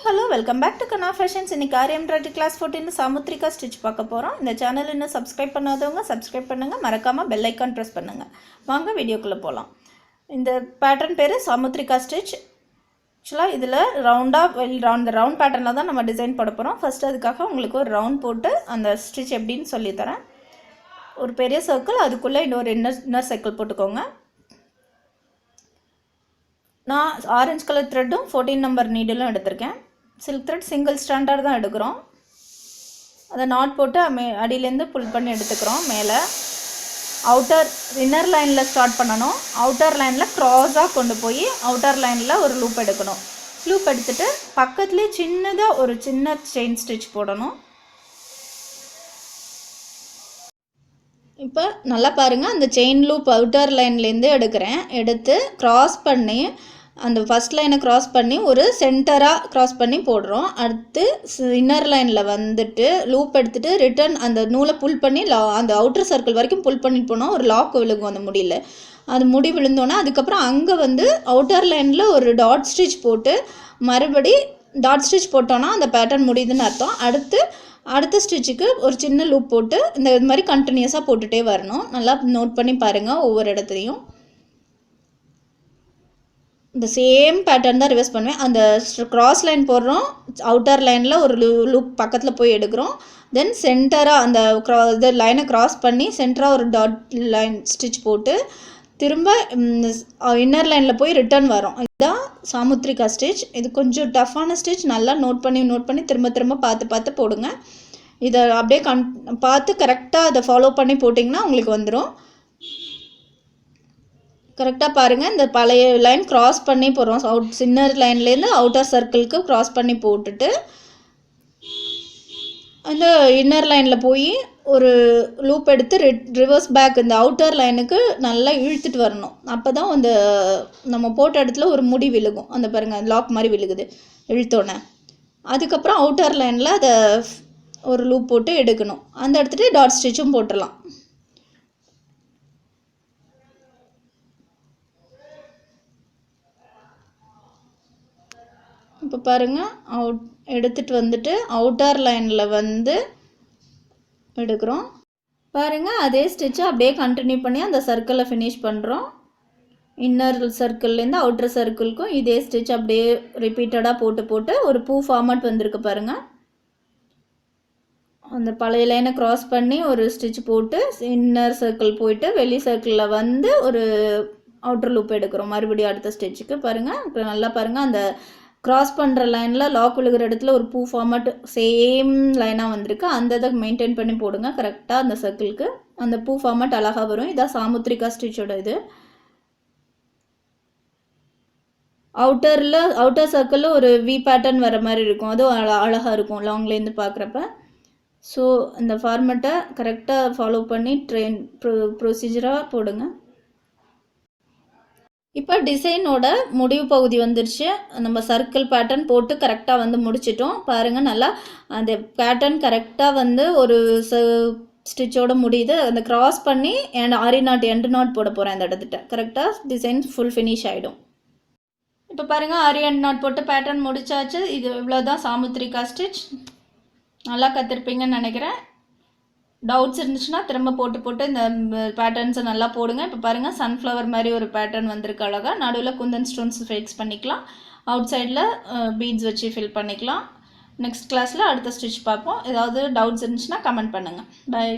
hello, welcome back to Kana Fashions. இன்னைக்கு ஆரி embroidery class 14 Samudrika stitch பார்க்க போறோம். இந்த சேனல் இன்னும் subscribe பண்ணாதவங்க subscribe பண்ணுங்க, மறக்காம bell icon press பண்ணுங்க. வாங்க வீடியோக்குள்ள போலாம். இந்த pattern பேரு Samudrika stitch. Actually இதுல round patternல தான் நம்ம டிசைன் போட போறோம். ஃபர்ஸ்ட் அதுக்காக உங்களுக்கு ஒரு round போட்டு அந்த stitch எப்படின்னு சொல்லி தரேன். ஒரு பெரிய சர்க்கிள் அதுக்குள்ள இன்னொரு இன்னர் சர்க்கிள் போட்டுக்கோங்க. நான் ஆரஞ்சு கலர் த்ரெட்டும் 14 நம்பர் நீடிலும் எடுத்திருக்கேன். சில்க் த்ரெட் சிங்கிள் ஸ்டாண்டர்ட் தான் எடுக்கிறோம். அதை நாட் போட்டு அடியிலேருந்து புல் பண்ணி எடுத்துக்கிறோம். மேலே அவுட்டர் இன்னர் லைனில் ஸ்டார்ட் பண்ணணும். அவுட்டர் லைனில் க்ராஸாக கொண்டு போய் அவுட்டர் லைனில் ஒரு லூப் எடுக்கணும். லூப் எடுத்துகிட்டு பக்கத்துலேயே சின்னதாக ஒரு சின்ன செயின் ஸ்டிச் போடணும். இப்போ நல்லா பாருங்கள், அந்த செயின் லூப் அவுட்டர் லைன்லேருந்து எடுக்கிறேன். எடுத்து க்ராஸ் பண்ணி அந்த ஃபஸ்ட் லைனை க்ராஸ் பண்ணி ஒரு சென்டராக க்ராஸ் பண்ணி போடுறோம். அடுத்து இன்னர் லைனில் வந்துட்டு லூப் எடுத்துகிட்டு ரிட்டன் அந்த நூலை புல் பண்ணி அந்த அவுட்டர் சர்க்கிள் வரைக்கும் புல் பண்ணிட்டு போனோம். ஒரு லாக் விழுகும் அந்த முடியில். அது முடி விழுந்தோன்னா அதுக்கப்புறம் அங்கே வந்து அவுட்டர் லைனில் ஒரு டாட் ஸ்டிச் போட்டு மறுபடி டாட் ஸ்டிச் போட்டோன்னா அந்த பேட்டர்ன் முடியுதுன்னு அர்த்தம். அடுத்த ஸ்டிச்சுக்கு ஒரு சின்ன லூப் போட்டு இது மாதிரி கண்டினியூஸாக போட்டுகிட்டே வரணும். நல்லா நோட் பண்ணி பாருங்கள். ஒவ்வொரு இடத்துலையும் இந்த சேம் பேட்டர்ன் தான் ரிவர்ஸ் பண்ணுவேன். அந்த க்ராஸ் லைன் போடுறோம், அவுட்டர் லைனில் ஒரு லூப் பக்கத்தில் போய் எடுக்கிறோம். தென் சென்டராக அந்த இது லைனை க்ராஸ் பண்ணி சென்டராக ஒரு டாட் லைன் ஸ்டிச் போட்டு திரும்ப இன்னர் லைனில் போய் ரிட்டர்ன் வரும். இதுதான் சாமுத்ரிகா ஸ்டிச். இது கொஞ்சம் டஃப்பான ஸ்டிச். நல்லா நோட் பண்ணி திரும்ப பார்த்து போடுங்க. இதை அப்படியே பார்த்து கரெக்டாக அதை ஃபாலோ பண்ணி போட்டிங்கன்னா உங்களுக்கு வந்துடும். கரெக்டாக பாருங்கள். இந்த பழைய லைன் க்ராஸ் பண்ணி போடுறோம். இன்னர் லைன்லேருந்து அவுட்டர் சர்க்கிளுக்கு க்ராஸ் பண்ணி போட்டுட்டு அந்த இன்னர் லைனில் போய் ஒரு லூப் எடுத்து ரிவர்ஸ் பேக் இந்த அவுட்டர் லைனுக்கு நல்லா இழுத்துட்டு வரணும். அப்போ தான் அந்த நம்ம போட்ட இடத்துல ஒரு முடி விழுகும். அந்த பாருங்கள், லாக் மாதிரி விழுகுது இழுத்தோன்னே. அதுக்கப்புறம் அவுட்டர் லைனில் அதை ஒரு லூப் போட்டு எடுக்கணும். அந்த இடத்துல டாட் ஸ்டிச்சும் போட்டுடலாம். இப்போ பாருங்கள், எடுத்துகிட்டு வந்துட்டு அவுட்டர் லைனில் வந்து எடுக்கிறோம். பாருங்கள், அதே ஸ்டிச்சை அப்படியே கண்டினியூ பண்ணி அந்த சர்க்கிளை ஃபினிஷ் பண்ணுறோம். இன்னர் சர்க்கிள்லேருந்து அவுட்டர் சர்க்கிளுக்கும் இதே ஸ்டிச் அப்படியே ரிப்பீட்டடாக போட்டு ஒரு பூ ஃபார்மேட் வந்திருக்கு பாருங்கள். அந்த பழைய லைனை க்ராஸ் பண்ணி ஒரு ஸ்டிச் போட்டு இன்னர் சர்க்கிள் போயிட்டு வெளி சர்க்கிளில் வந்து ஒரு அவுட்டர் லூப் எடுக்கிறோம். மறுபடியும் அடுத்த ஸ்டிச்சுக்கு பாருங்கள். இப்போ நல்லா பாருங்கள், அந்த க்ராஸ் பண்ணுற லைனில் லாக் விழுகிற இடத்துல ஒரு பூ ஃபார்மேட் சேம் லைனாக வந்திருக்கு. அந்த இதை மெயின்டைன் பண்ணி போடுங்க கரெக்டாக அந்த சர்க்கிளுக்கு. அந்த பூ ஃபார்மேட் அழகாக வரும். இதான் சாமுத்ரிகா ஸ்டிச்சோட இது. அவுட்டர் சர்க்கிளில் ஒரு வி பேட்டர்ன் வர மாதிரி இருக்கும். அதுவும் அழகாக இருக்கும் லாங்லேருந்து பார்க்குறப்ப. ஸோ இந்த ஃபார்மேட்டை கரெக்டாக ஃபாலோ பண்ணி ப்ரொசீஜராக போடுங்க. இப்போ டிசைனோட முடிவு பகுதி வந்துருச்சு. நம்ம சர்க்கிள் பேட்டர்ன் போட்டு கரெக்டாக வந்து முடிச்சிட்டோம். பாருங்கள், நல்லா அந்த பேட்டர்ன் கரெக்டாக வந்து ஒரு ஸ்டிச்சோட முடியுது. அந்த க்ராஸ் பண்ணி ஆரி நாட் எண்டு நாட் போட போகிறேன். அந்த இடத்துட்ட கரெக்டாக டிசைன் ஃபுல் ஃபினிஷ் ஆகிடும். இப்போ பாருங்கள், ஆரி எண்டு நாட் போட்டு பேட்டர்ன் முடிச்சாச்சு. இது இவ்வளோதான் சாமுத்ரிகா ஸ்டிச். நல்லா கற்றுருப்பீங்கன்னு நினைக்கிறேன். டவுட்ஸ் இருந்துச்சுன்னா திரும்ப போட்டு இந்த பேட்டர்ன்ஸை நல்லா போடுங்க. இப்போ பாருங்கள், சன்ஃப்ளவர் மாதிரி ஒரு பேட்டர்ன் வந்திருக்கு அழகாக. நடுவில் குந்தன் ஸ்டோன்ஸ் ஃபிக்ஸ் பண்ணிக்கலாம். அவுட் சைடில் பீட்ஸ் வச்சு ஃபில் பண்ணிக்கலாம். நெக்ஸ்ட் கிளாஸில் அடுத்த ஸ்டிச் பார்ப்போம். ஏதாவது டவுட்ஸ் இருந்துச்சுன்னா கமெண்ட் பண்ணுங்கள். பை.